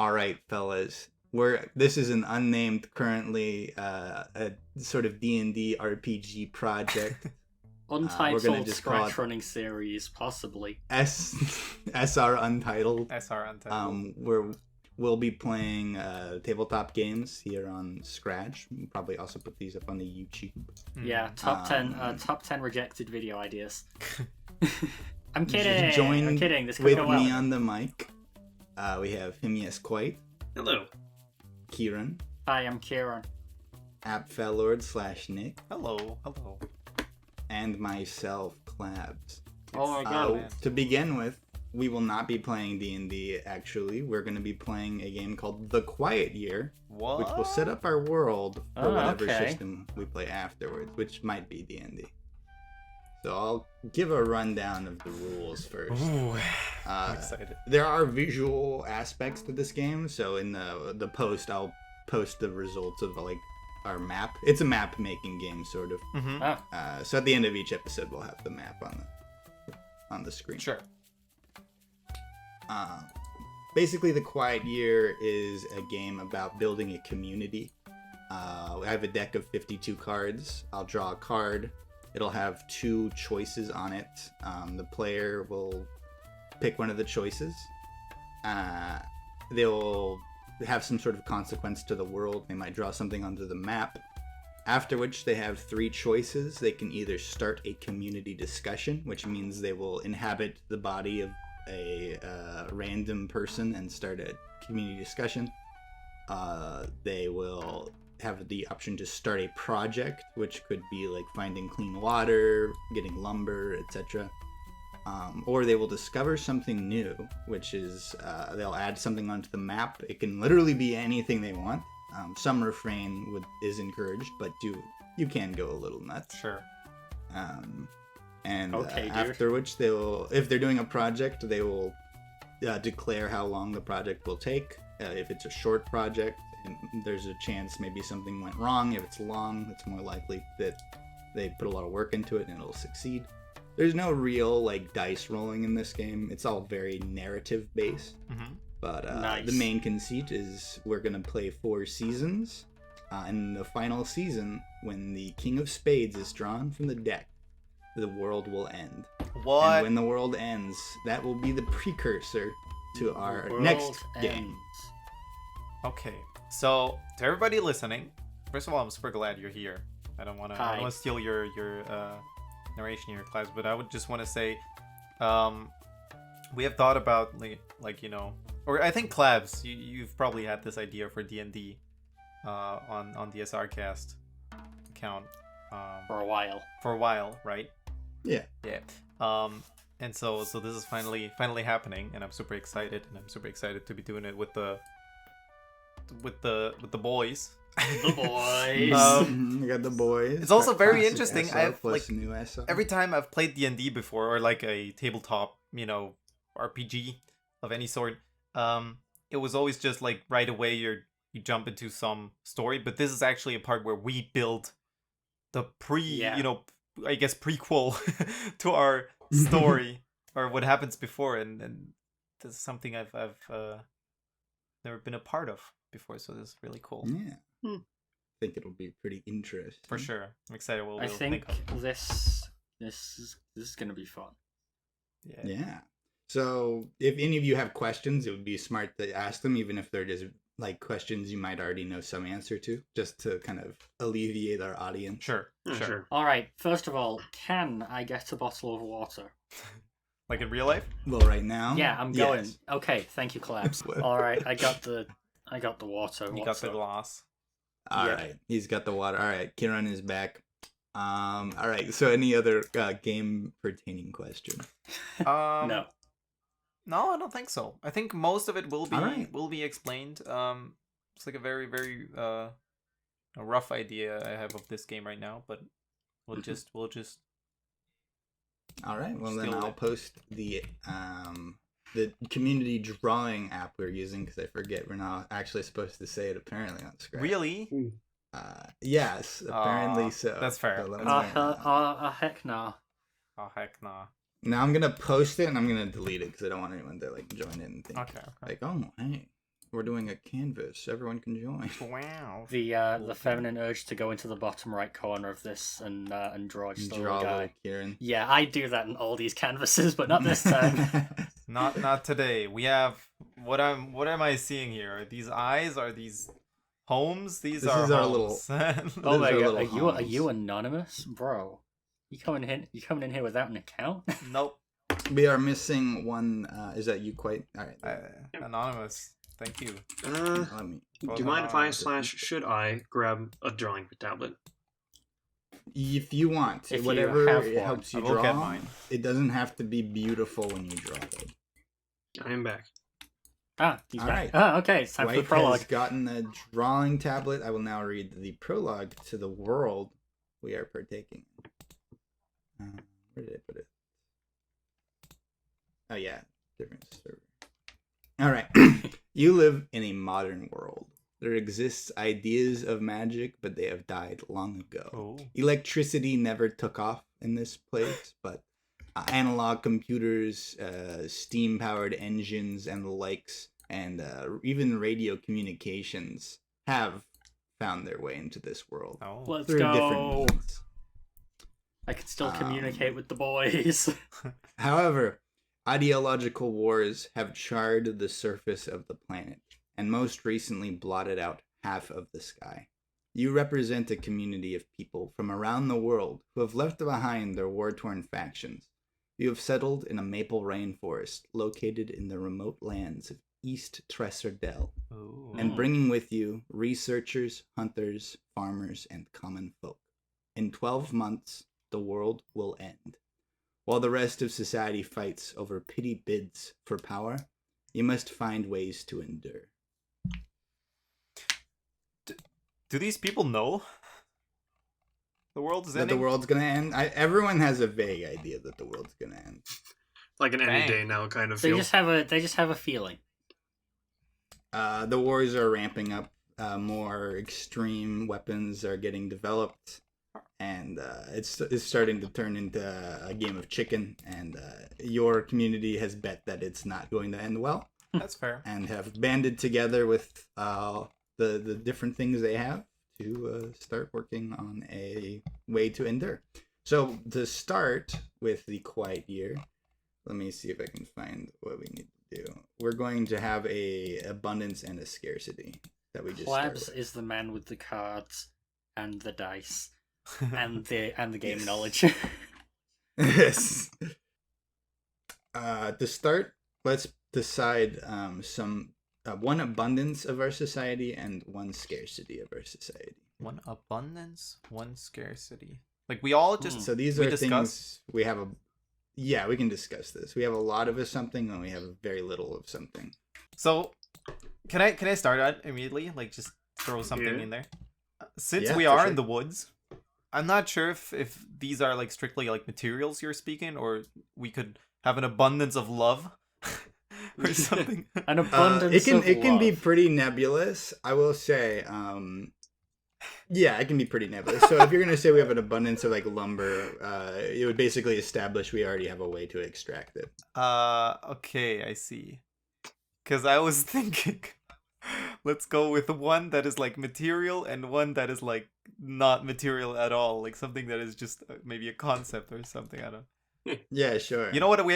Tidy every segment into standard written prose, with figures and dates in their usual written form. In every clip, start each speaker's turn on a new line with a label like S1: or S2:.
S1: All right, fellas. This is an unnamed, currently a sort of D&D RPG project.
S2: Untitled ScratchRunning series, possibly.
S1: SR Untitled.
S3: SR Untitled.
S1: We'll be playing tabletop games here on Scratch. We'll probably also put these up on the YouTube.
S2: Yeah, top 10 rejected video ideas. I'm kidding. I'm kidding. This could
S1: with
S2: go well.
S1: me on the mic, we have him, yes, quite.
S4: Hello.
S1: Kieran.
S2: Hi, I'm Kieran.
S1: AppFellord/Nick.
S3: Hello.
S1: And myself, Klabss.
S2: Oh my god.
S1: To begin with, we will not be playing D&D, actually. We're going to be playing a game called The Quiet Year, which will set up our world for whatever system we play afterwards, which might be D&D. So I'll give a rundown of the rules first.
S3: Ooh, I'm excited.
S1: There are visual aspects to this game, so in the post, I'll post the results of our map. It's a map making game, sort of.
S3: Mm-hmm.
S1: So at the end of each episode, we'll have the map on the screen.
S3: Sure.
S1: Basically, The Quiet Year is a game about building a community. I have a deck of 52 cards. I'll draw a card. It'll have 2 choices on it. The player will pick one of the choices. They'll have some sort of consequence to the world. They might draw something onto the map. After which they have 3 choices. They can either start a community discussion, which means they will inhabit the body of a random person and start a community discussion. They will have the option to start a project, which could be like finding clean water, getting lumber, etc. Or they will discover something new, which is they'll add something onto the map. It can literally be anything they want. Some refrain is encouraged, but you can go a little nuts.
S3: Sure.
S1: After which they will, if they're doing a project, they will declare how long the project will take. If it's a short project, and there's a chance maybe something went wrong. If it's long, it's more likely that they put a lot of work into it and it'll succeed. There's no real dice rolling in this game. It's all very narrative based.
S3: Mm-hmm.
S1: But
S2: nice.
S1: The main conceit is we're gonna play 4 seasons. And the final season, when the King of Spades is drawn from the deck, the world will end.
S3: What?
S1: And when the world ends, that will be the precursor to our next game.
S3: Okay, so to everybody listening, first of all, I'm super glad you're here. I don't want to steal your narration here, Klabss, but I would just want to say, we have thought about or I think Klabss, you've probably had this idea for D&D on the SRcast account
S2: For a while.
S3: For a while, right?
S1: Yeah.
S3: And so this is finally happening, and I'm super excited, to be doing it with the boys.
S2: The boys.
S1: We got the boys.
S3: It's also very interesting.
S1: SR
S3: I've
S1: plus new SR.
S3: every time I've played D&D before, or a tabletop, RPG of any sort, it was always just right away you jump into some story, but this is actually a part where we build the I guess prequel to our story or what happens before, and this is something I've never been a part of before, so this is really cool.
S1: Yeah. I think it'll be pretty interesting.
S3: For sure. I'm excited what
S2: I
S3: we'll
S2: think
S3: of.
S2: this is gonna be fun.
S1: Yeah. So if any of you have questions, it would be smart to ask them, even if they're just questions you might already know some answer to, just to kind of alleviate our audience.
S3: Sure.
S2: All right. First of all, can I get a bottle of water?
S3: Like in real life?
S1: Well, right now.
S2: Yeah, I'm going.
S1: Yes.
S2: Okay, thank you, Klabs. All right, I got the water.
S3: You got the glass.
S1: All right, he's got the water. All right, Kieran is back. All right. So, any other game pertaining question?
S2: No.
S3: No, I don't think so. I think most of it will be explained. It's a very, very a rough idea I have of this game right now, but we'll just.
S1: All right. Well, then I'll post the community drawing app we're using, because I forget we're not actually supposed to say it apparently on Scratch.
S3: Really?
S1: Yes, apparently so.
S3: That's fair.
S1: So
S2: Heck no.
S3: Oh heck nah.
S1: Now I'm gonna post it and I'm gonna delete it because I don't want anyone to join in and think
S3: Okay.
S1: oh hey, We're doing a canvas. Everyone can join.
S3: Wow.
S2: The feminine urge to go into the bottom right corner of this and draw just a little guy.
S1: Kieran.
S2: Yeah, I do that in all these canvases, but not this time.
S3: Not today. We have what am I seeing here? Are these eyes? Are these homes? These are
S1: our
S3: homes.
S2: Oh my god, are
S1: homes.
S2: you anonymous, bro? You coming in here without an account?
S3: Nope.
S1: We are missing one. Is that you? Quite all right.
S3: Anonymous. Thank you.
S4: Do you mind if I / should I grab a drawing tablet?
S1: If you want,
S2: If you
S1: whatever
S2: have
S1: it
S2: one.
S1: helps you
S3: I will get
S1: draw.
S3: mine.
S1: It doesn't have to be beautiful when you draw it.
S4: I am back.
S2: He's
S1: All
S2: back.
S1: right.
S2: Ah, okay, it's time for the
S1: White
S2: prologue.
S1: has gotten a drawing tablet. I will now read the prologue to the world we are partaking in. Where did I put it? Oh yeah, different server. All right. You live in a modern world. There exists ideas of magic, but they have died long ago.
S3: Oh.
S1: Electricity never took off in this place, but analog computers, steam-powered engines, and the likes, and even radio communications have found their way into this world.
S3: Oh.
S2: Let's
S1: Through different
S2: go.
S1: means.
S2: I can still communicate with the boys.
S1: However, ideological wars have charred the surface of the planet, and most recently blotted out half of the sky. You represent a community of people from around the world who have left behind their war-torn factions. You have settled in a maple rainforest located in the remote lands of East Tresserdell,
S3: Ooh.
S1: and bringing with you researchers, hunters, farmers, and common folk. In 12 months, the world will end. While the rest of society fights over petty bids for power, you must find ways to endure.
S3: Do these people know the world is
S1: That
S3: ending?
S1: the world's gonna end? Everyone has a vague idea that the world's gonna end.
S4: Like an any
S3: Dang.
S4: day now kind of
S2: they
S4: feel.
S2: just have a feeling.
S1: The wars are ramping up. More extreme weapons are getting developed, and it's starting to turn into a game of chicken. And your community has bet that it's not going to end well,
S3: That's fair.
S1: and have banded together with the different things they have to start working on a way to endure. So to start with the quiet year, let me see if I can find what we need to do. We're going to have a abundance and a scarcity that we just start
S2: Klabss
S1: with.
S2: is the man with the cards and the dice and the game
S1: Yes.
S2: knowledge.
S1: Yes. To start, let's decide one abundance of our society and one scarcity of our society.
S3: One abundance, one scarcity. Like we all just
S1: So these
S3: we
S1: are
S3: discuss?
S1: things we have yeah, we can discuss this. We have a lot of something and we have very little of something.
S3: So can I start out immediately? Like just throw something
S4: Yeah.
S3: in there. Since
S1: Yeah,
S3: we
S1: for
S3: are
S1: sure.
S3: in the woods, I'm not sure if these are like strictly like materials you're speaking, or we could have an abundance of love or something.
S2: An abundance
S1: it can be
S2: love.
S1: pretty nebulous, I will say. Yeah, it can be pretty nebulous. So if you're gonna say we have an abundance of like lumber, it would basically establish we already have a way to extract it.
S3: Okay, I see. Because I was thinking, let's go with one that is like material and one that is like not material at all, like something that is just maybe a concept or something. I don't.
S1: Yeah, sure.
S3: You know what? We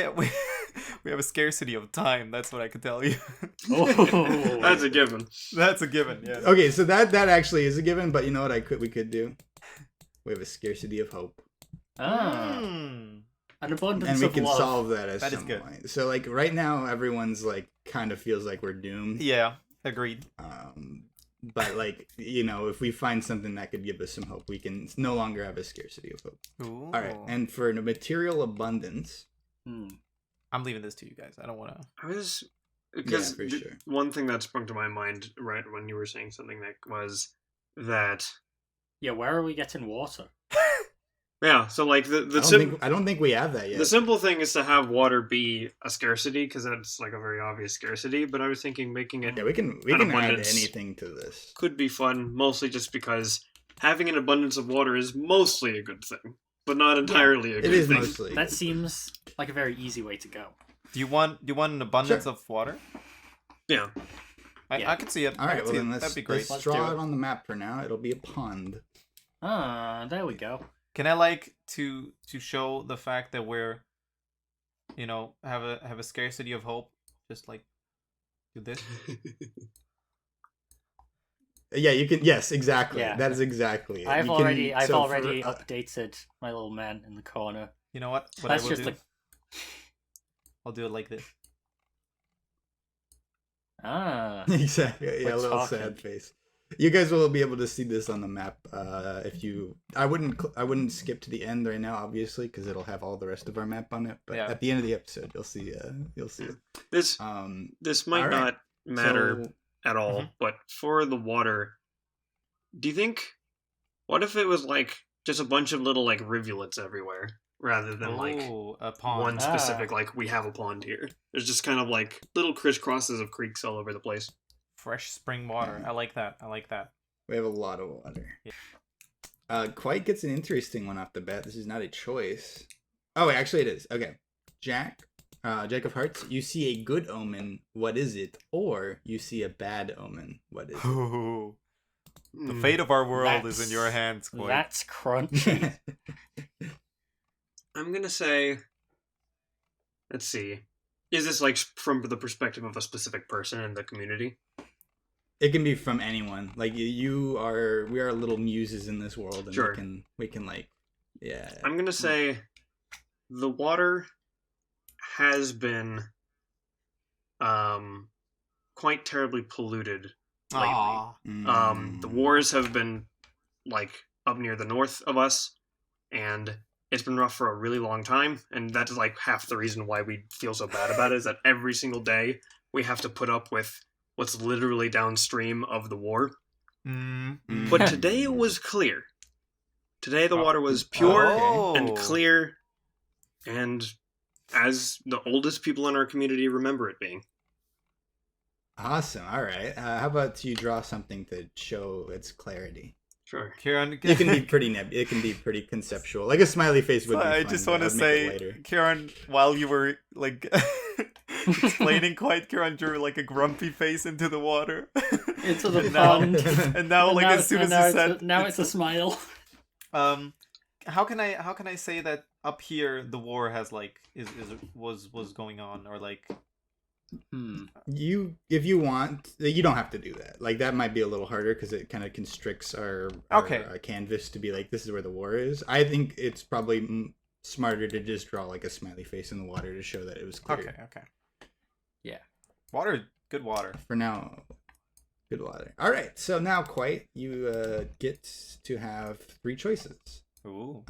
S3: have a scarcity of time. That's what I can tell you.
S2: Oh.
S4: That's a given.
S3: That's a given. Yeah.
S1: Okay, so that actually is a given, but you know what we could do? We have a scarcity of hope.
S2: An abundance
S1: And we
S2: of
S1: can
S2: love.
S1: solve that at
S3: That is
S1: some
S3: good.
S1: point. So like right now everyone's like kind of feels like we're doomed.
S3: Yeah. Agreed.
S1: But like, you know, if we find something that could give us some hope, we can no longer have a scarcity of hope.
S3: Ooh.
S1: All right, and for the material abundance,
S3: I'm leaving this to you guys. I don't want to.
S4: I was because
S1: for sure.
S4: one thing that sprung to my mind right when you were saying something, Nick, was that
S2: Yeah, where are we getting water?
S4: yeah. So like
S1: I don't think we have that yet.
S4: the simple thing is to have water be a scarcity because that's like a very obvious scarcity. But I was thinking making it
S1: Yeah, we can
S4: an
S1: add
S4: abundance
S1: anything to this.
S4: could be fun, mostly just because having an abundance of water is mostly a good thing, but not entirely a
S1: It
S4: good
S1: is
S4: thing.
S1: mostly.
S2: That seems like a very easy way to go.
S3: Do you want an abundance of water?
S4: Yeah.
S3: I can see it.
S1: All right, well then
S3: that'd be great.
S1: let's draw it on the map for now. It'll be a pond.
S2: There we go.
S3: Can I like to show the fact that we're, have a scarcity of hope? Just like do this.
S1: Yeah, you can. Yes, exactly.
S2: Yeah.
S1: That is exactly it.
S2: I've already updated my little man in the corner.
S3: You know what?
S2: That's
S3: I will
S2: just
S3: do?
S2: like.
S3: I'll do it like this.
S1: Exactly. Yeah,
S2: We're
S1: a little
S2: talking.
S1: sad face. You guys will be able to see this on the map. If you, I wouldn't skip to the end right now, obviously, because it'll have all the rest of our map on it. But
S3: Yeah.
S1: at the end of the episode, you'll see it.
S4: This might
S1: all right.
S4: not matter
S1: So-
S4: at all,
S3: Mhm.
S4: but for the water, do you think? What if it was like just a bunch of little like rivulets everywhere, rather than like
S3: a pond.
S4: one specific like we have a pond here? There's just kind of like little crisscrosses of creeks all over the place.
S3: Fresh spring water. I like that.
S1: We have a lot of water.
S3: Yeah.
S1: Quite gets an interesting one off the bat. This is not a choice. Oh, actually, it is. Okay, Jack of Hearts. You see a good omen. What is it? Or you see a bad omen. What is it?
S3: Ooh. The
S4: Hmm.
S3: fate of our world is in your hands, Quoy.
S2: That's crunchy.
S4: I'm gonna say. Let's see. Is this like from the perspective of a specific person in the community?
S1: It can be from anyone. Like we are little muses in this world, and
S4: Sure.
S1: we can like, yeah.
S4: I'm gonna say the water has been quite terribly polluted lately.
S3: Aw.
S4: The wars have been like up near the north of us, and it's been rough for a really long time, and that's like half the reason why we feel so bad about it, is that every single day we have to put up with what's literally downstream of the war.
S3: Mm.
S4: But today it was clear. Today the water was pure
S3: Oh.
S4: and clear, and as the oldest people in our community remember it being.
S1: Awesome. All right. How about you draw something to show its clarity?
S4: Sure.
S3: Kieran,
S1: It can be pretty it can be pretty conceptual. Like a smiley face would be
S3: I
S1: fun,
S3: just
S1: but
S3: want to
S1: I'd make it
S3: say,
S1: later.
S3: Kieran, while you were like explaining quite, Kieran drew like a grumpy face into the water.
S2: Into the
S3: And now-
S2: pond.
S3: and now, like as soon as you said,
S2: now it's a smile.
S3: how can I say that up here the war has like was going on, or like
S1: If you want, you don't have to do that. Like that might be a little harder because it kind of constricts our canvas to be like, this is where the war is. I think it's probably smarter to just draw like a smiley face in the water to show that it was clear.
S3: okay.
S2: Yeah.
S3: Water, good water.
S1: For now, good water. All right. So now, you get to have 3 choices.
S3: Ooh.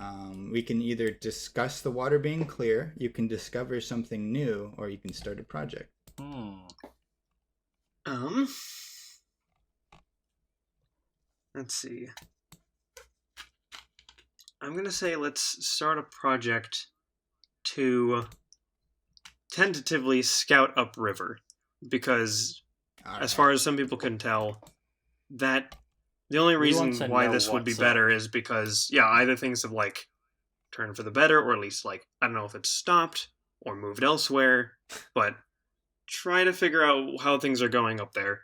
S1: We can either discuss the water being clear, you can discover something new, or you can start a project.
S4: Let's see. I'm gonna say let's start a project to tentatively scout upriver, because as far as some people can tell, that the only
S2: We want
S4: reason
S2: to
S4: why
S2: know
S4: this would be
S2: what's
S4: better
S2: up.
S4: is because either things have like turned for the better, or at least like I don't know if it's stopped or moved elsewhere, but try to figure out how things are going up there,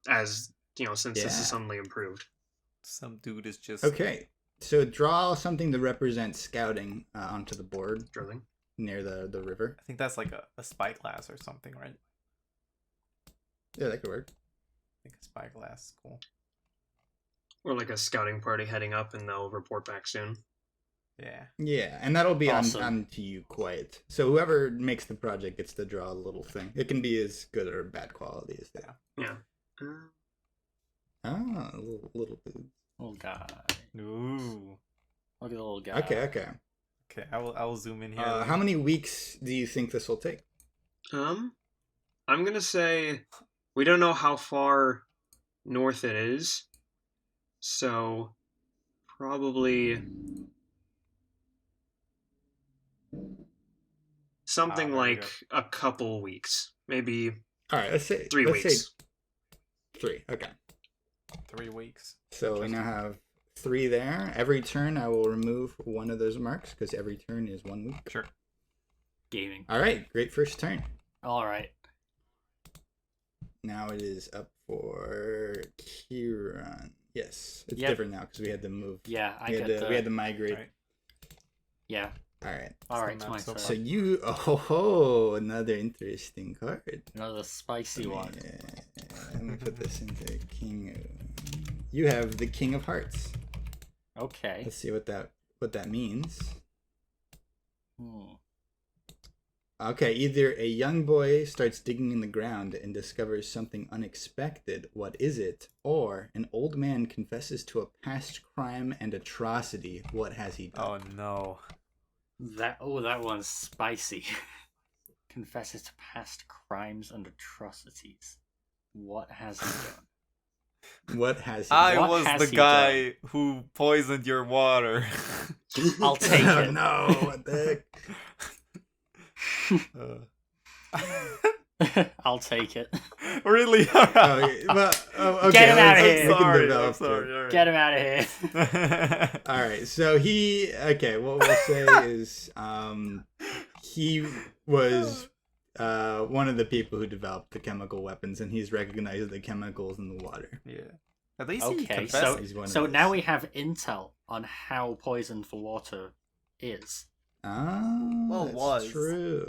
S4: as since this
S1: Yeah.
S4: is suddenly improved.
S3: Some dude is just
S1: Okay. So draw something to represent scouting onto the board
S4: Drilling.
S1: near the river.
S3: I think that's like a spyglass or something, right?
S1: Yeah, that could work.
S3: I think a spyglass is cool.
S4: Or like a scouting party heading up, and they'll report back soon.
S3: Yeah.
S1: Yeah, and that'll be
S2: Awesome.
S1: on to you, Quiet. So whoever makes the project gets to draw a little thing. It can be as good or bad quality as that.
S4: Yeah.
S1: Ah, little dude.
S2: Little guy.
S3: Ooh.
S2: Look at the little guy.
S1: Okay.
S3: Okay, I will zoom in here.
S1: How many weeks do you think this will take?
S4: I'm gonna say we don't know how far north it is, so probably something
S3: very
S4: like
S3: good.
S4: a couple weeks, maybe
S1: All right, let's say
S4: 3
S1: let's
S4: weeks.
S1: Say 3. Okay.
S3: 3 weeks.
S1: So we now have 3 there. Every turn, I will remove one of those marks because every turn is 1 week.
S3: Sure.
S2: Gaming.
S1: All right, great first turn.
S2: All right.
S1: Now it is up for Kieran. Yes, it's different now because we had to move.
S2: Yeah,
S1: we had to migrate.
S3: Right.
S2: Yeah.
S1: All right.
S2: All right, it's my
S3: so
S2: turn.
S1: So you, another interesting card.
S2: Another spicy one.
S1: Let me put this into King. You have the King of Hearts.
S2: Okay.
S1: Let's see what that means. Okay, either a young boy starts digging in the ground and discovers something unexpected. What is it? Or an old man confesses to a past crime and atrocity. What has he done?
S3: Oh no.
S2: That one's spicy. Confesses to past crimes and atrocities. What has he done?
S1: What has he
S3: I
S1: done?
S3: was
S2: has
S3: the
S2: he
S3: guy who poisoned your water.
S2: I'll take
S1: Oh,
S2: it.
S1: no, what the heck?
S2: I'll take it.
S3: Really?
S1: Okay.
S2: Get him out of here.
S1: We can
S3: I'm
S1: develop
S3: sorry.
S1: it.
S3: All right.
S2: Get him out of here.
S1: All right, so what we'll say is he was one of the people who developed the chemical weapons, and he's recognized the chemicals in the water.
S3: Yeah. At least he
S2: Okay,
S3: confessed.
S1: He's one of
S2: so
S1: those.
S2: now we have intel on how poisoned the water is.
S1: Oh,
S3: Well,
S1: that's
S3: was.
S1: true.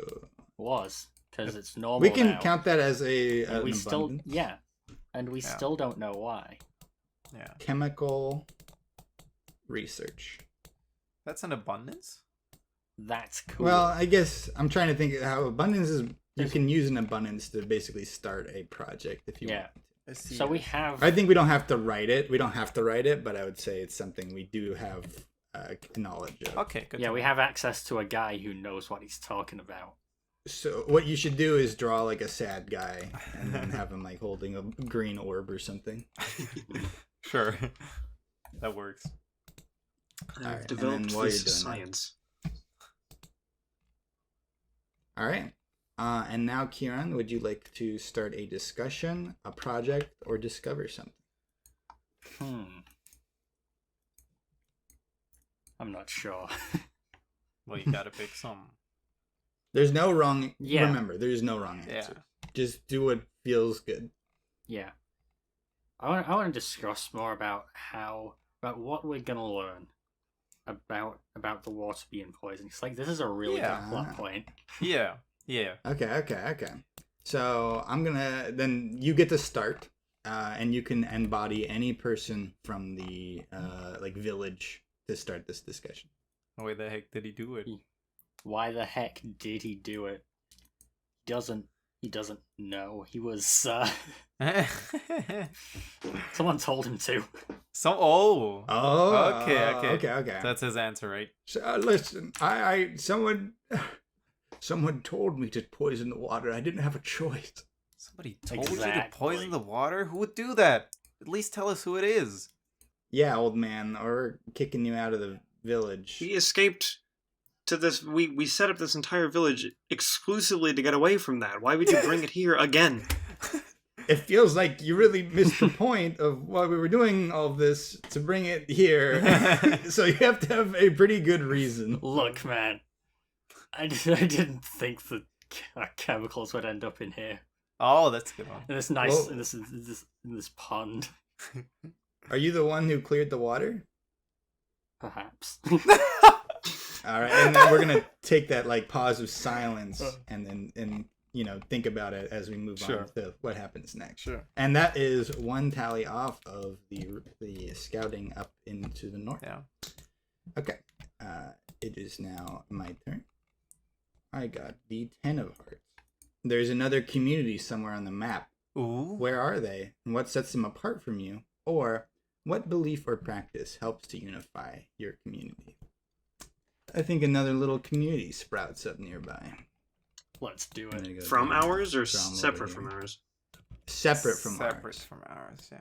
S2: Was. Because it's normal
S1: We can
S2: now.
S1: count that as an
S2: And we still,
S1: abundance.
S2: yeah. And we
S3: Yeah.
S2: still don't know why.
S3: Yeah.
S1: Chemical research.
S3: That's an abundance?
S2: That's cool.
S1: Well, I guess I'm trying to think of how abundance is. You can use an abundance to basically start a project if you
S2: Yeah.
S1: want.
S2: So we have...
S1: I think we don't have to write it. We don't have to write it, but I would say it's something we do have knowledge of.
S3: Okay, good.
S2: Yeah,
S3: to
S2: we
S3: know.
S2: have access to a guy who knows what he's talking about.
S1: So what you should do is draw like a sad guy and then have him like holding a green orb or something.
S3: Sure. That works.
S1: Alright,
S4: I've
S1: and
S4: developed
S1: then while
S4: this
S1: you're doing that-
S4: science.
S1: All right. And now, Kieran, would you like to start a discussion, a project, or discover something?
S2: I'm not sure.
S3: Well, you gotta pick some.
S1: There's no wrong.
S2: Yeah.
S1: Remember, there's no wrong
S3: Yeah.
S1: answer. Just do what feels good.
S2: Yeah. I want to discuss more about what we're gonna learn about the water being poisoned. It's like this is a really
S3: Yeah.
S2: good plot point.
S3: Yeah. Yeah.
S1: Okay. So I'm gonna then you get to start, and you can embody any person from the like village to start this discussion.
S3: Why the heck did he do it?
S2: Why the heck did he do it? He doesn't know. He was someone told him to.
S3: Oh.
S1: Oh.
S3: Okay.
S1: Okay.
S3: That's his answer, right?
S1: So, listen, someone told me to poison the water. I didn't have a choice.
S3: Somebody told you to
S2: Exactly.
S3: poison the water? Who would do that? At least tell us who it is.
S1: Yeah, old man, or kicking you out of the village.
S4: We escaped to this. We set up this entire village exclusively to get away from that. Why would you bring it here again?
S1: It feels like you really missed the point of why we were doing all of this to bring it here. So you have to have a pretty good reason.
S2: Look, man, I didn't think that chemicals would end up in here.
S3: Oh, that's a good one.
S2: In this nice,
S1: Whoa.
S2: in this pond,
S1: Are you the one who cleared the water?
S2: perhaps.
S1: All right, and then we're gonna take that like pause of silence and then think about it as we move
S3: Sure.
S1: on to what happens next.
S3: Sure.
S1: And that is one tally off of the scouting up into the north.
S3: Yeah.
S1: Okay, it is now my turn. I got the 10 of hearts. There's another community somewhere on the map.
S3: Ooh.
S1: Where are they, and what sets them apart from you? Or what belief or practice helps to unify your community? I think another little community sprouts up nearby.
S2: Let's do
S1: I'm
S2: it.
S1: gonna go
S4: From
S1: down
S4: ours or
S1: from over
S4: separate
S1: here.
S4: from ours?
S1: Separate from
S3: Separate
S1: ours.
S3: from ours, yeah.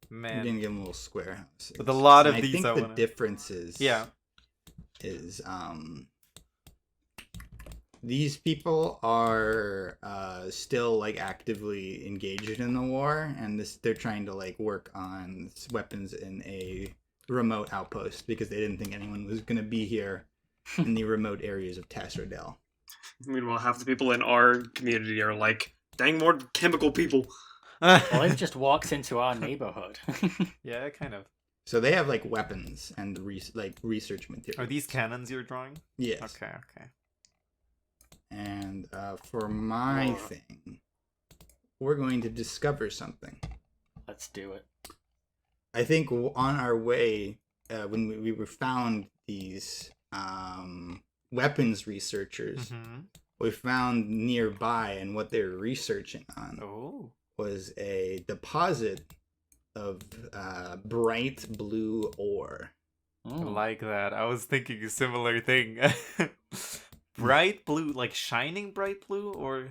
S1: I'm
S3: Man.
S1: gonna give them little square houses.
S3: With a lot of
S1: And
S3: these,
S1: I think
S3: I
S1: the
S3: wanna-
S1: difference is these people are still like actively engaged in the war, and they're trying to like work on weapons in a remote outpost because they didn't think anyone was gonna be here in the remote areas of Tasrodel.
S4: Meanwhile, half the people in our community are like, dang more chemical people.
S2: Well, they've just walked into our neighborhood.
S3: Yeah, kind of.
S1: So they have like weapons and research materials.
S3: Are these cannons you're drawing?
S1: Yes.
S3: Okay.
S1: And for my thing, we're going to discover something.
S2: Let's do it.
S1: I think on our way, when we were found these weapons researchers, we found nearby, and what they were researching on was a deposit of bright blue ore.
S3: I like that. I was thinking a similar thing. Bright blue, like shining bright blue, or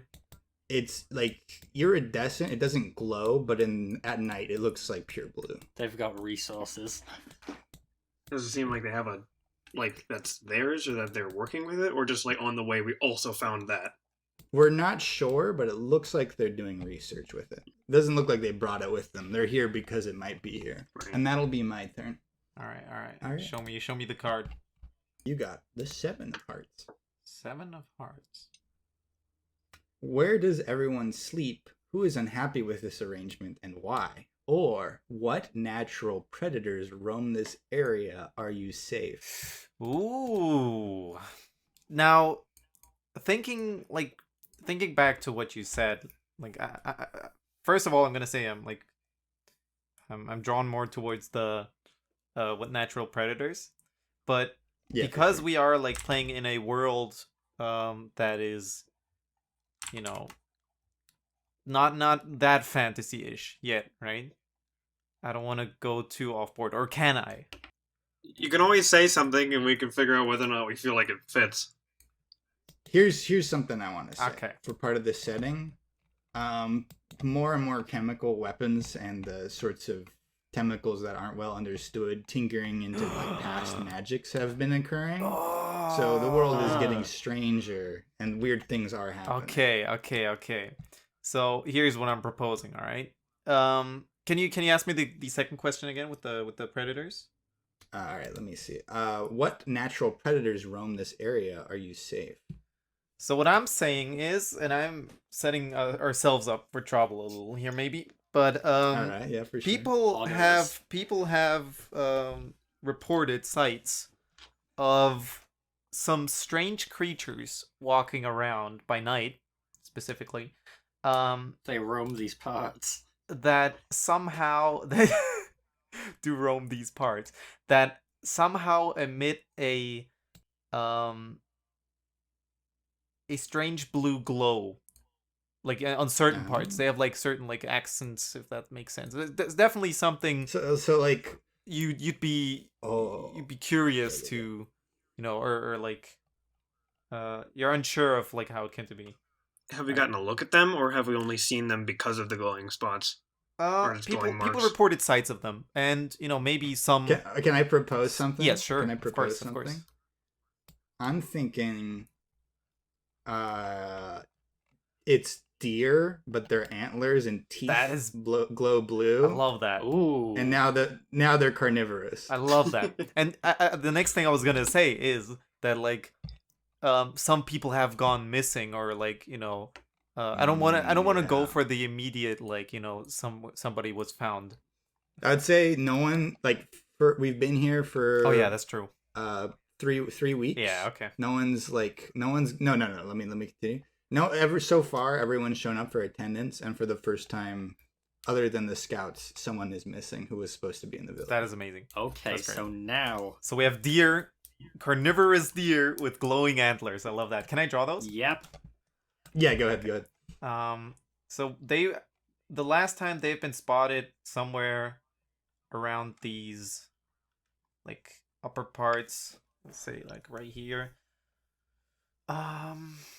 S1: it's like iridescent. It doesn't glow, but at night it looks like pure blue.
S2: They've got resources.
S4: Does it seem like they have a that's theirs, or that they're working with it, or just like on the way we also found that?
S1: We're not sure, but it looks like they're doing research with it. It doesn't look like they brought it with them. They're here because it might be here.
S4: Right.
S1: And that'll be my turn.
S3: All right. Show me the card.
S1: You got the 7 of hearts.
S3: 7 of hearts.
S1: Where does everyone sleep? Who is unhappy with this arrangement and why? Or what natural predators roam this area? Are you safe?
S3: Ooh. Now, thinking back to what you said, like I first of all, I'm gonna say I'm drawn more towards the what natural predators, but because we are like playing in a world that is, not that fantasy-ish yet, right? I don't want to go too off-board, or can I?
S4: You can always say something, and we can figure out whether or not we feel like it fits.
S1: Here's something I want to say.
S3: Okay.
S1: For part of the setting, more and more chemical weapons and the sorts of chemicals that aren't well understood, tinkering into like past magics have been occurring. So the world is getting stranger, and weird things are happening.
S3: Okay. So here's what I'm proposing. All right. Can you ask me the second question again with the predators?
S1: All right. Let me see. What natural predators roam this area? Are you safe?
S3: So what I'm saying is, and I'm setting ourselves up for trouble a little here, maybe. But
S1: all right, yeah, for sure.
S3: People have reported sights of some strange creatures walking around by night, specifically.
S2: They roam these parts.
S3: That somehow they do roam these parts. That somehow emit a strange blue glow, like on certain parts. They have like certain like accents, if that makes sense. There's definitely something.
S1: So like
S3: you'd be curious to, or like you're unsure of like how it came to be.
S4: Have we gotten a look at them, or have we only seen them because of the glowing spots?
S3: People reported sights of them, and maybe some.
S1: Can I propose something?
S3: Yes, sure.
S1: Can I propose
S3: something? Of course.
S1: I'm thinking, it's deer, but their antlers and teeth glow blue.
S3: I love that.
S2: Ooh.
S1: And now they're carnivorous.
S3: I love that. And the next thing I was gonna say is that like, some people have gone missing, or like I don't want to go for the immediate like somebody was found.
S1: I'd say no one we've been here for.
S3: Oh yeah, that's true.
S1: 3 weeks.
S3: Yeah, okay.
S1: No. Let me continue. So far everyone's shown up for attendance, and for the first time, other than the scouts, someone is missing who was supposed to be in the village.
S3: That is amazing.
S2: Okay, so
S3: we have deer, carnivorous deer with glowing antlers. I love that. Can I draw those?
S2: Yep.
S1: Yeah, go ahead.
S3: So the last time they've been spotted somewhere around these like upper parts, let's say like right here.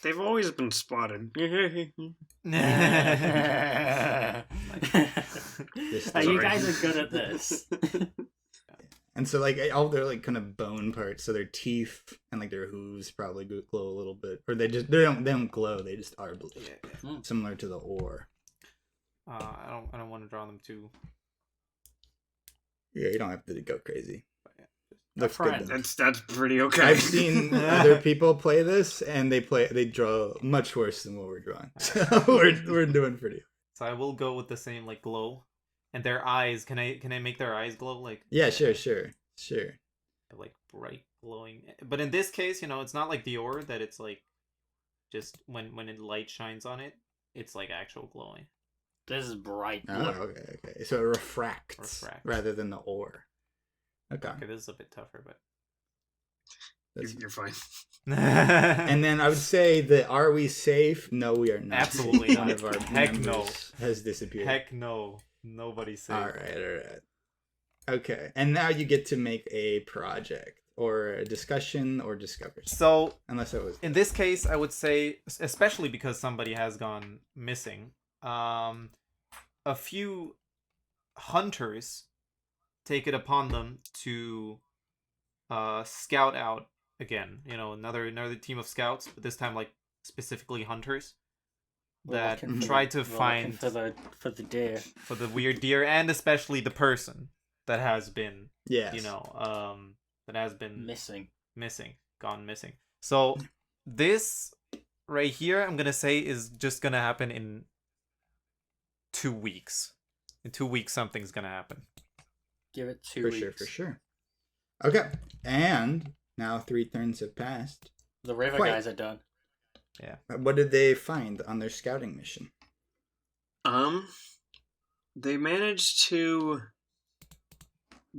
S4: They've always been spotted.
S2: You guys are good at this.
S1: And so like all their like kind of bone parts, so their teeth and like their hooves probably glow a little bit, or they don't glow, they just are blue.
S3: Yeah.
S1: Similar to the ore.
S3: I don't want to draw them too.
S1: Yeah, you don't have to go crazy.
S2: Looks good.
S4: That's pretty okay.
S1: I've seen other people play this, and they draw much worse than what we're drawing. So we're doing pretty.
S3: So I will go with the same like glow. And their eyes, can I make their eyes glow like?
S1: Yeah, sure.
S3: Like bright glowing. But in this case, it's not like the ore that it's like just when light shines on it, it's like actual glowing.
S2: This is bright.
S1: Oh, okay. So it refracts rather than the ore. Okay,
S3: this is a bit tougher, but
S4: You're fine.
S1: and then I would say that are we safe? No, we are not.
S3: Absolutely
S1: One
S3: not.
S1: of our
S3: Heck
S1: members
S3: no.
S1: has disappeared.
S3: Heck no. Nobody's safe.
S1: All right. Okay, and now you get to make a project or a discussion or discovery.
S3: So,
S1: unless it was
S3: in this case, I would say, especially because somebody has gone missing, a few hunters take it upon them to scout out again. Another team of scouts, but this time like specifically hunters that try to find
S2: for the deer,
S3: for the weird deer, and especially the person that has been that has been gone missing. So this right here, I'm gonna say, is just gonna happen in 2 weeks. In 2 weeks, something's gonna happen.
S2: Give it 2 weeks.
S1: For sure. Okay, and now 3 turns have passed.
S2: The river guys are done.
S3: Yeah.
S1: What did they find on their scouting mission?
S4: They managed to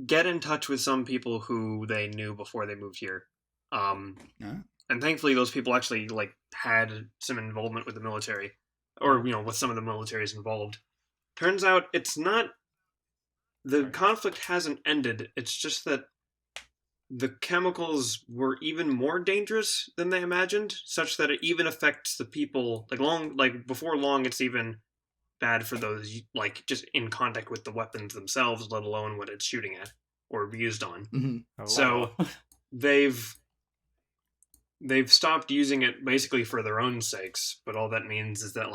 S4: get in touch with some people who they knew before they moved here. And thankfully those people actually had some involvement with the military, or with some of the militaries involved. Turns out it's not the conflict hasn't ended. It's just that the chemicals were even more dangerous than they imagined, such that it even affects the people before long. It's even bad for those just in contact with the weapons themselves, let alone what it's shooting at or used on.
S1: Mm-hmm.
S3: Oh,
S4: so they've stopped using it basically for their own sakes, but all that means is that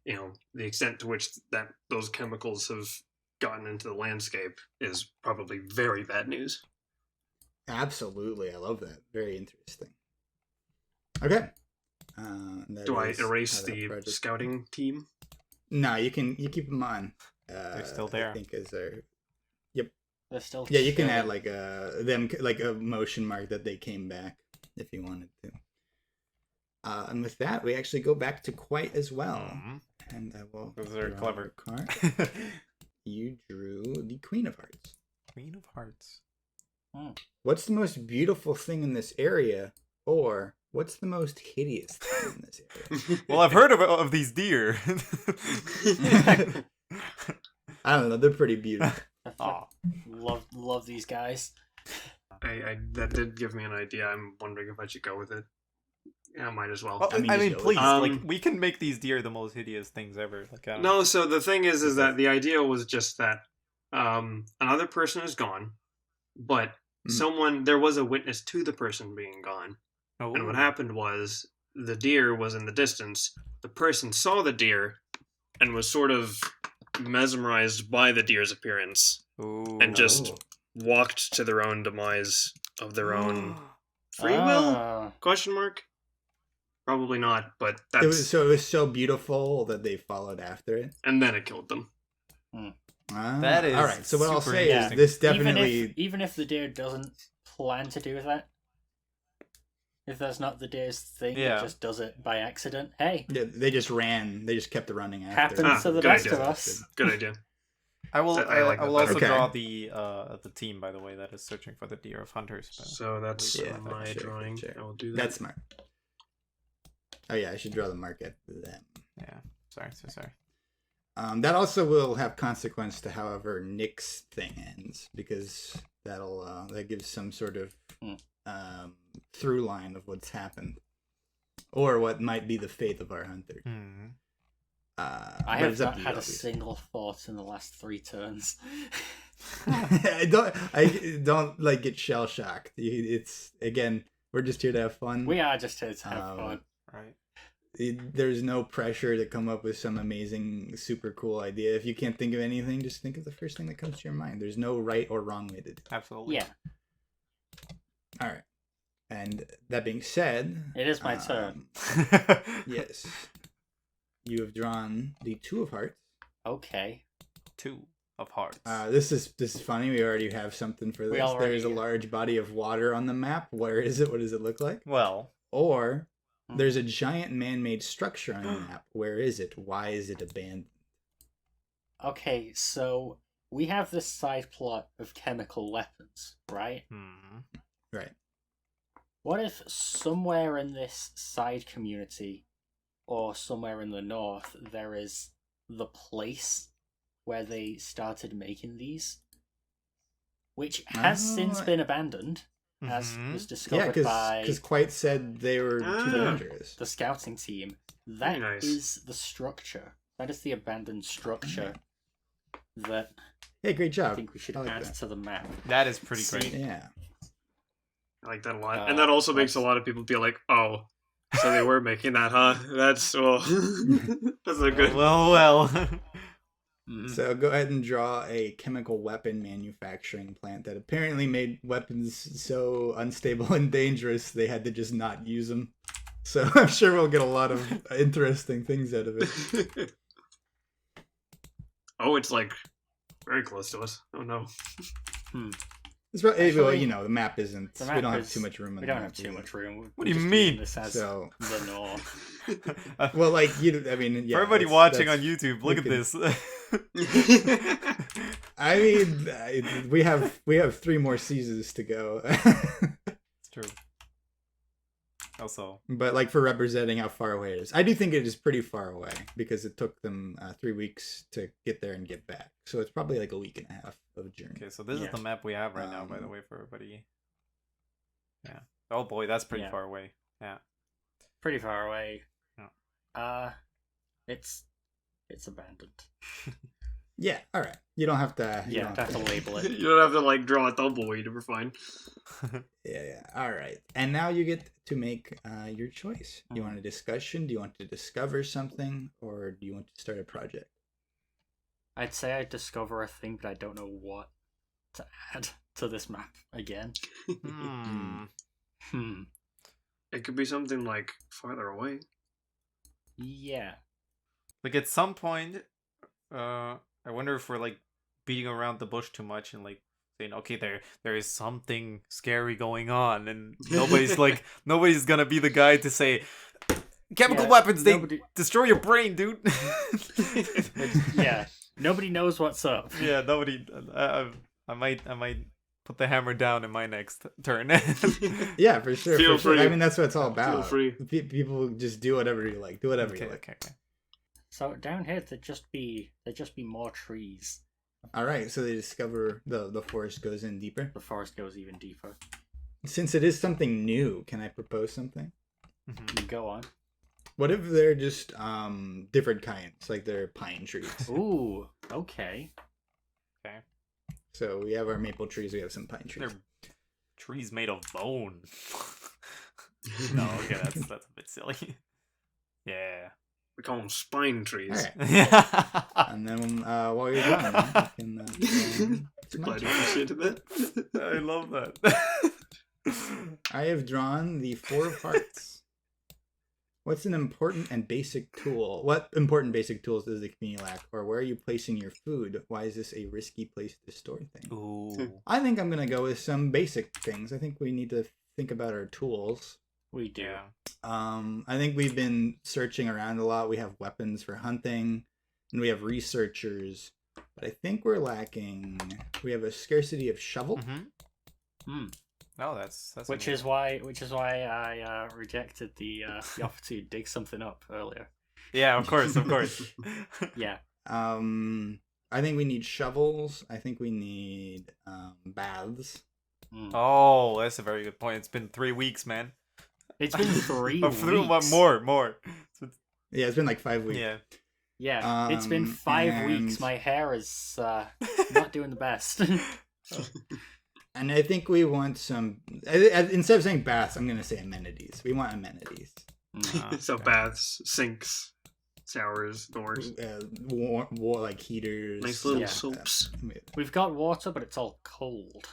S4: the extent to which that those chemicals have gotten into the landscape is probably very bad news.
S1: Absolutely, I love that. Very interesting. Okay.
S4: Do I erase the scouting team?
S1: No, you keep them on.
S3: They're still there.
S1: I think as their. Yep.
S2: They're still.
S1: Yeah, you can add a motion mark that they came back if you wanted to. And with that, we actually go back to Quite as well.
S3: Mm-hmm.
S1: And I will.
S3: Those are clever.
S1: Card. You drew the Queen of Hearts.
S3: Queen of Hearts.
S1: What's the most beautiful thing in this area, or what's the most hideous thing in this area?
S3: Well, I've heard of these deer.
S1: I don't know. They're pretty beautiful.
S2: Love these guys.
S4: I that did give me an idea. I'm wondering if I should go with it. Yeah, I might as well.
S3: I mean please, we can make these deer the most hideous things ever.
S4: No, so the thing is that the idea was just that another person is gone, but there was a witness to the person being gone. Oh. And what happened was the deer was in the distance. The person saw the deer and was sort of mesmerized by the deer's appearance.
S3: Ooh.
S4: And just walked to their own demise of their own free will? Question mark? Probably not, but that's...
S1: It was so beautiful that they followed after it.
S4: And then it killed them.
S3: That is...
S1: Alright, so what I'll say is this definitely...
S2: Even if the deer doesn't plan to do that, if that's not the deer's thing, it just does it by accident, hey.
S1: Yeah, they just ran. They just kept running after.
S2: Happens to the best of us.
S4: Good idea.
S3: I will also draw the team, by the way, that is searching for the deer of hunters.
S4: So that's my drawing.
S1: Sure.
S4: I will do that.
S1: That's smart. Oh yeah, I should draw the mark at them.
S3: Yeah, sorry.
S1: That also will have consequence to however Nick's thing ends, because that gives some sort of through line of what's happened, or what might be the fate of our hunter.
S3: Mm-hmm.
S2: I have not had a single thought in the last 3 turns.
S1: I don't get shell shocked. It's again, we're just here to have fun.
S2: We are just here to have fun,
S3: right?
S1: There's no pressure to come up with some amazing, super cool idea. If you can't think of anything, just think of the first thing that comes to your mind. There's no right or wrong way to do it.
S3: Absolutely.
S2: Yeah.
S1: All right. And that being said,
S2: it is my turn.
S1: Yes. you have drawn the Two of Hearts.
S2: Okay.
S3: 2 of hearts.
S1: This is funny. We already have something for this. There is a large body of water on the map. Where is it? What does it look like?
S3: Well,
S1: Or there's a giant man-made structure on the map. Where is it? Why is it abandoned?
S2: Okay, so we have this side plot of chemical weapons, right?
S1: Right.
S2: What if somewhere in this side community, or somewhere in the north, there is the place where they started making these, which has since been abandoned, as was discovered by
S1: because Quite said they were too dangerous.
S2: the scouting team. That is
S4: nice.
S2: the structure. That is the abandoned structure that
S1: Hey, great
S2: I
S1: job.
S2: think we should
S1: I like
S2: add
S1: that.
S2: to the map.
S3: that is pretty
S2: See,
S3: great.
S1: Yeah.
S4: I like that a lot. And that also makes a lot of people be like, oh, so they were making that, huh? That's, well, that's a good...
S3: Well.
S1: So go ahead and draw a chemical weapon manufacturing plant that apparently made weapons so unstable and dangerous they had to just not use them. So I'm sure we'll get a lot of interesting things out of it.
S4: Oh, it's like very close to us. Oh no.
S1: It's probably, well,
S2: Actually,
S1: you know, the map isn't.
S2: the
S1: we
S2: map
S1: don't have
S2: is-
S1: too much room.
S2: We
S1: on
S2: don't
S1: the
S2: have
S1: map
S2: too
S1: either.
S2: much room.
S3: What do you
S2: We're just
S3: mean?
S2: using This as
S1: So,
S2: the north.
S1: well, like I mean, yeah.
S3: For everybody
S1: that's-
S3: watching on
S1: that's-
S3: YouTube, look at
S1: can-
S3: this.
S1: I mean, we have 3 more seasons to go.
S3: It's true. Also,
S1: But like for representing how far away it is, I do think it is pretty far away because it took them 3 weeks to get there and get back. So it's probably like a week and a half of journey.
S3: okay, so this
S2: Yeah.
S3: is the map we have right now, by the way, for everybody. Yeah. Oh boy, that's pretty
S2: Yeah.
S3: far away. Yeah.
S2: Pretty far away.
S3: Yeah.
S2: It's abandoned.
S1: Yeah, all right. You don't have to. You
S2: Yeah,
S1: don't
S2: have to label it.
S4: You don't have to like draw a tumbleweed to find.
S1: Yeah. All right. And now you get to make your choice. Do you want a discussion? Do you want to discover something, or do you want to start a project?
S2: I'd say I discover a thing, but I don't know what to add to this map again.
S4: It could be something like farther away.
S2: Yeah.
S3: Like at some point, I wonder if we're like beating around the bush too much and like saying, okay, there is something scary going on, and nobody's gonna be the guy to say chemical weapons, they destroy your brain, dude.
S2: Yeah. Nobody knows what's up.
S3: Yeah, nobody. I might put the hammer down in my next turn.
S1: Yeah, for sure.
S4: Feel free.
S1: I mean, that's what it's all about.
S4: Feel free.
S1: People just do whatever you like. Do whatever you like.
S3: Okay.
S2: So down here there'd just be more trees.
S1: All right. So they discover the forest goes in deeper.
S2: The forest goes even deeper.
S1: Since it is something new, can I propose something?
S2: You go on.
S1: What if they're just different kinds, like they're pine trees?
S2: Ooh, okay.
S3: Okay.
S1: So we have our maple trees. We have some pine trees.
S3: They're trees made of bone. No, okay, that's a bit silly. Yeah.
S4: We call them spine trees.
S1: All right.
S3: Yeah.
S1: And then while you're done, you can. It's my
S4: Glad you
S1: turn.
S4: appreciated that.
S3: I love that.
S1: I have drawn the Four of Hearts. What's an important and basic tool? What important basic tools does the community lack? Or where are you placing your food? Why is this a risky place to store things?
S3: Ooh.
S1: I think I'm going to go with some basic things. I think we need to think about our tools.
S2: We do.
S3: Yeah.
S1: I think we've been searching around a lot. We have weapons for hunting, and we have researchers. But I think we're lacking. We have a scarcity of shovel.
S3: Mm-hmm. No, that's
S2: Which is why I rejected the offer to dig something up earlier.
S3: Yeah, of course.
S2: Yeah.
S1: I think we need shovels. I think we need baths.
S3: Oh, that's a very good point. It's been 3 weeks, man.
S2: It's been 3
S3: Or
S2: weeks.
S3: more.
S1: Yeah, it's been like 5 weeks.
S3: Yeah.
S2: Yeah, it's been 5 weeks.
S1: and-
S2: My hair is not doing the best.
S1: And I think we want some. Instead of saying baths, I'm going to say amenities. We want amenities.
S4: So baths, sinks, showers, doors,
S1: Like heaters.
S4: nice little
S1: stuff like that.
S4: soaps.
S2: We've got water, but it's all cold.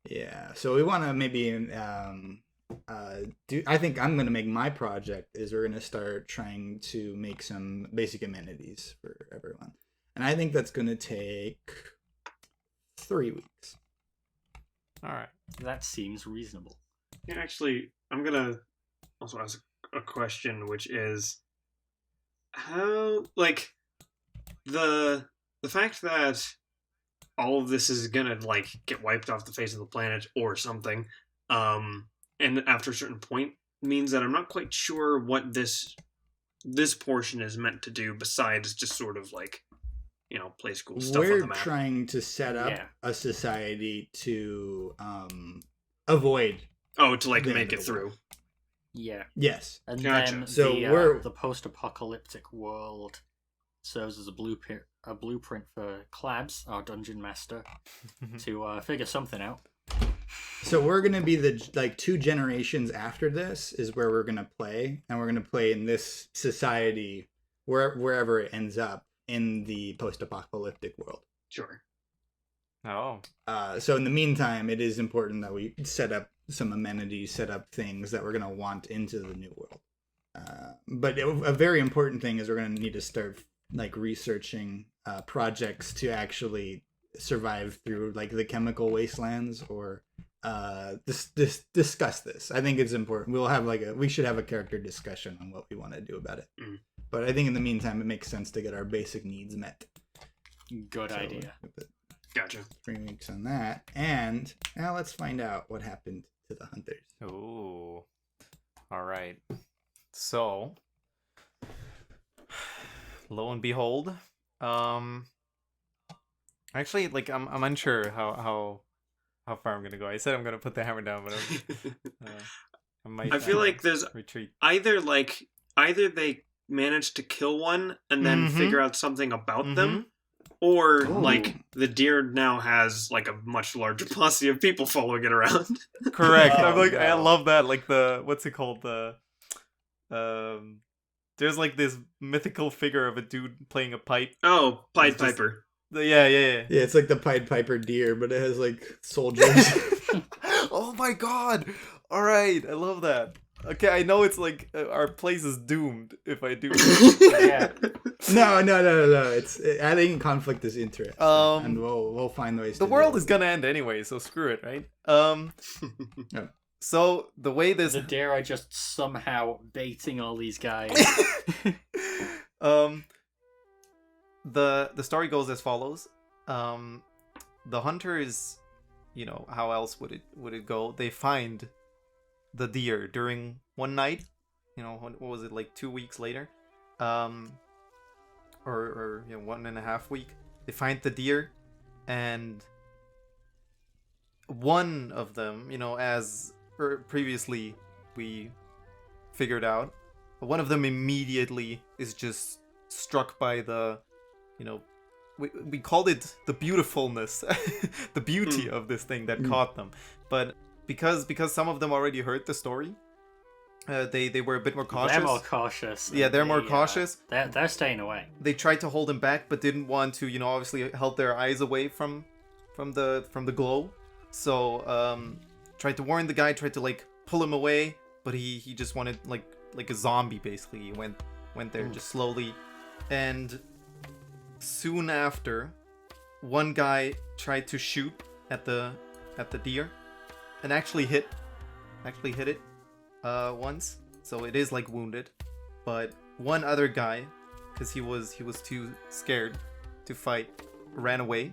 S1: Yeah, so we want to maybe I think I'm going to make my project is we're going to start trying to make some basic amenities for everyone. And I think that's going to take 3 weeks.
S3: All right.
S2: That seems reasonable.
S4: Yeah, actually, I'm gonna also ask a question, which is how, like, the fact that all of this is gonna like get wiped off the face of the planet or something, and after a certain point means that I'm not quite sure what this portion is meant to do besides just sort of like, you know, play school stuff on the
S1: We're
S4: map.
S1: trying to set up a society to avoid.
S4: Oh, to like
S1: the
S4: make
S1: end
S4: it
S1: of the
S4: through.
S2: Yeah.
S1: Yes.
S2: And
S4: Gotcha.
S2: then
S1: So
S2: the, the post-apocalyptic world serves as a blueprint for Klabss, our dungeon master, to figure something out.
S1: So we're gonna be the like 2 generations after this is where we're gonna play, and we're gonna play in this society wherever it ends up in the post-apocalyptic world.
S4: Sure.
S3: Oh.
S1: So in the meantime, it is important that we set up some amenities, set up things that we're gonna want into the new world. But a very important thing is we're gonna need to start like researching projects to actually survive through like the chemical wastelands or discuss this. I think it's important. We should have a character discussion on what we want to do about it. But I think in the meantime it makes sense to get our basic needs met.
S2: Good idea.
S4: Gotcha.
S1: 3 weeks on that, and now let's find out what happened to the hunters.
S3: Ooh. All right. So, lo and behold, actually, like I'm unsure how far I'm gonna go. I said I'm gonna put the hammer down, but I might.
S4: I feel like there's
S3: retreat.
S4: either they manage to kill one and then figure out something about them, or like the deer now has like a much larger posse of people following it around.
S3: Correct.
S1: Oh,
S3: I'm like,
S1: no.
S3: I love that. Like what's it called? There's like this mythical figure of a dude playing a pipe.
S4: Oh, Pied
S3: It's just-
S4: Piper.
S3: Yeah.
S1: Yeah, it's like the Pied Piper deer, but it has like soldiers.
S3: Oh my god! All right, I love that. Okay, I know it's like our place is doomed if I do.
S2: Yeah.
S1: No. It's adding conflict is interesting, and we'll find ways.
S3: The
S1: to
S3: world
S1: deal
S3: is
S1: with
S3: gonna end anyway, so screw it, right?
S1: Yeah.
S3: So the way this
S2: The deer are just somehow baiting all these guys.
S3: the story goes as follows. The hunters, you know, how else would it go? They find the deer during one night. You know, what was it, like 2 weeks later? Or 1.5 week. They find the deer, and one of them, you know, as previously we figured out, one of them immediately is just struck by the, you know, we called it the beautifulness, the beauty of this thing that caught them. But because some of them already heard the story, they were a bit more cautious.
S2: They're more cautious.
S3: Yeah, they're more cautious.
S2: They're staying away.
S3: They tried to hold him back, but didn't want to, you know, obviously held their eyes away from the glow. So tried to warn the guy, tried to like pull him away, but he just wanted like a zombie basically. He went there just slowly, and soon after, one guy tried to shoot at the deer, and actually hit it once. So it is like wounded, but one other guy, because he was too scared to fight, ran away,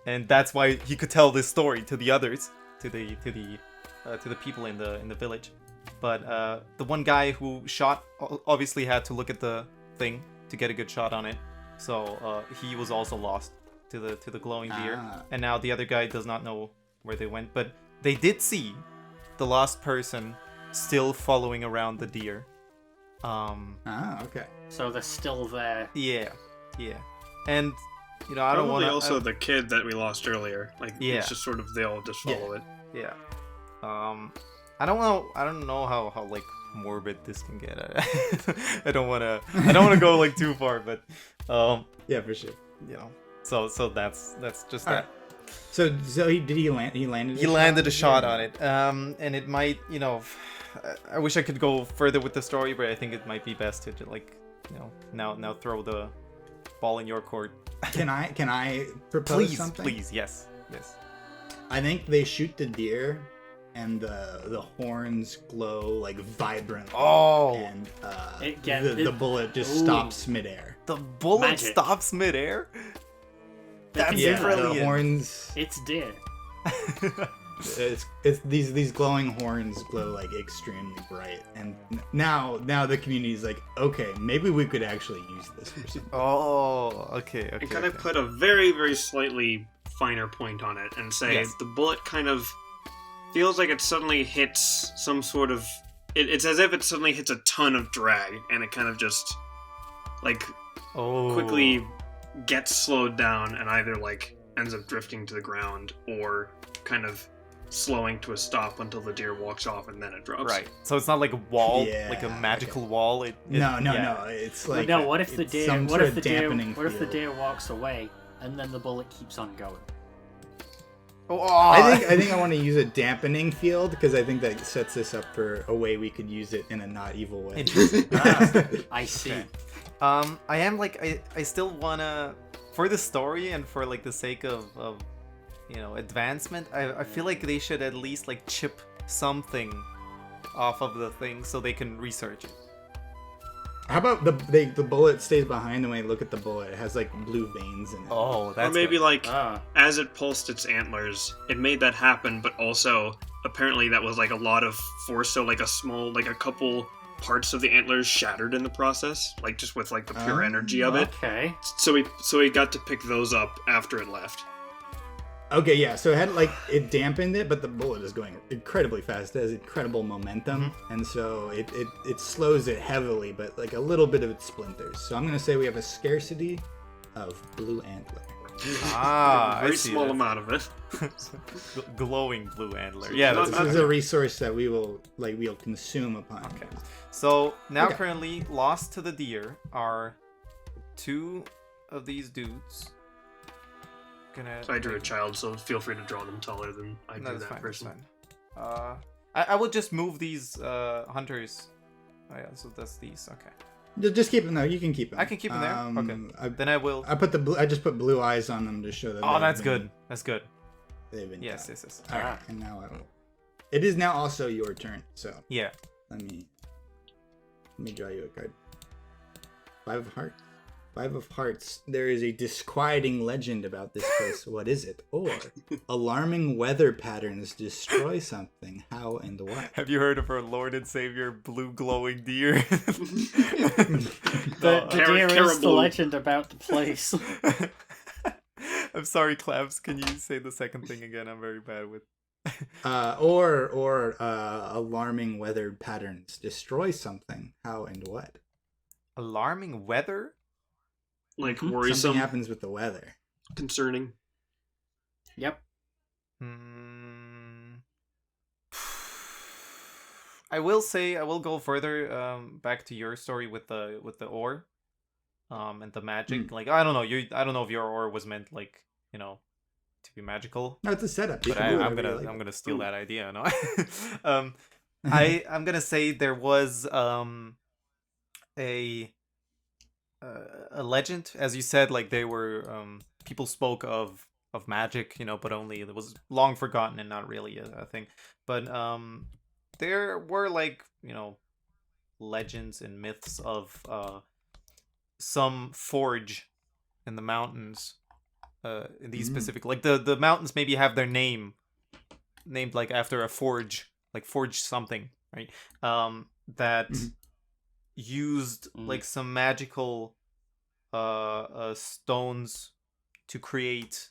S3: and that's why he could tell this story to the others, to the people in the village. But the one guy who shot obviously had to look at the thing to get a good shot on it, so he was also lost to the glowing deer. And now the other guy does not know where they went, but they did see the lost person still following around the deer.
S1: Okay.
S2: So they're still there.
S3: Yeah, and you know, I don't want
S4: Probably
S3: to.
S4: also the kid that we lost earlier. Like,
S3: Yeah.
S4: it's just sort of they all just follow it.
S3: Yeah. I don't know how like morbid this can get. I don't want to go like too far, but
S1: Yeah, for sure.
S3: you know. So that's just
S1: All
S3: that.
S1: So he land? He landed.
S3: He landed a shot on it. And it might, I wish I could go further with the story, but I think it might be best to now throw the ball in your court.
S1: Can I propose something?
S3: Please, yes.
S1: I think they shoot the deer, and the horns glow like vibrant.
S3: Oh.
S1: And
S2: the
S1: bullet just stops midair.
S3: The bullet stops midair? That's brilliant.
S1: The horns.
S2: It's deer.
S1: It's these glowing horns glow like extremely bright, and now the community is like, okay, maybe we could actually use this for something.
S3: Oh, okay.
S4: And kind of put a very, very slightly finer point on it and say the bullet kind of feels like it suddenly hits some sort of... It's as if it suddenly hits a ton of drag, and it kind of just quickly gets slowed down and either ends up drifting to the ground or kind of slowing to a stop until the deer walks off and then it drops.
S3: Right. So it's not like a wall, like a magical wall.
S1: No. It's like
S2: what if the deer walks away and then the bullet keeps on going?
S1: I think I want to use a dampening field because I think that sets this up for a way we could use it in a not evil way.
S2: I see.
S3: Okay. I am I still wanna, for the story and for the sake of advancement, I feel like they should at least chip something off of the thing so they can research it.
S1: How about the bullet stays behind, and when you look at the bullet, it has blue veins in it.
S3: Oh, that's
S4: or maybe
S3: good.
S4: As it pulsed its antlers, it made that happen, but also apparently that was a lot of force, so a couple parts of the antlers shattered in the process, just with the pure energy of it.
S2: Okay.
S4: So we got to pick those up after it left.
S1: Okay, yeah. So it had it dampened it, but the bullet is going incredibly fast. It has incredible momentum, and so it slows it heavily, but a little bit of it splinters. So I'm gonna say we have a scarcity of blue antler.
S4: A very small amount of it.
S3: Glowing blue antler. Yeah,
S1: this is a resource that we'll consume upon.
S3: Okay. So now currently lost to the deer are two of these dudes.
S4: I drew a child, so feel free to draw them taller than I drew that person.
S3: That's fine. I will just move these hunters. Oh yeah, so that's these. Okay.
S1: Just keep them there. You can keep them.
S3: I can keep them there. Okay. Then I will.
S1: I just put blue eyes on them to show that.
S3: Oh, that's good. That's good.
S1: They've been.
S3: Yes.
S1: All right. And now it is now also your turn. So
S3: yeah.
S1: Let me draw you a card. 5 of hearts. 5 of hearts. There is a disquieting legend about this place. What is it? Or alarming weather patterns destroy something. How and what?
S3: Have you heard of our Lord and Savior, blue glowing deer?
S2: The deer is the legend about the place.
S3: I'm sorry, Klabss. Can you say the second thing again? I'm very bad with.
S1: Or alarming weather patterns destroy something. How and what?
S3: Alarming weather?
S4: Worrisome.
S1: Something happens with the weather.
S4: Concerning.
S2: Yep.
S3: I will go further back to your story with the ore and the magic. I don't know, I don't know if your ore was meant to be magical.
S1: No, it's a setup.
S3: But I'm gonna steal that idea, no? I'm gonna say there was a legend, as you said, they were people spoke of magic, but only it was long forgotten and not really a thing. But there were legends and myths of some forge in the mountains, in these specific, the mountains maybe have their named after a forge, forge something, right? That used some magical stones to create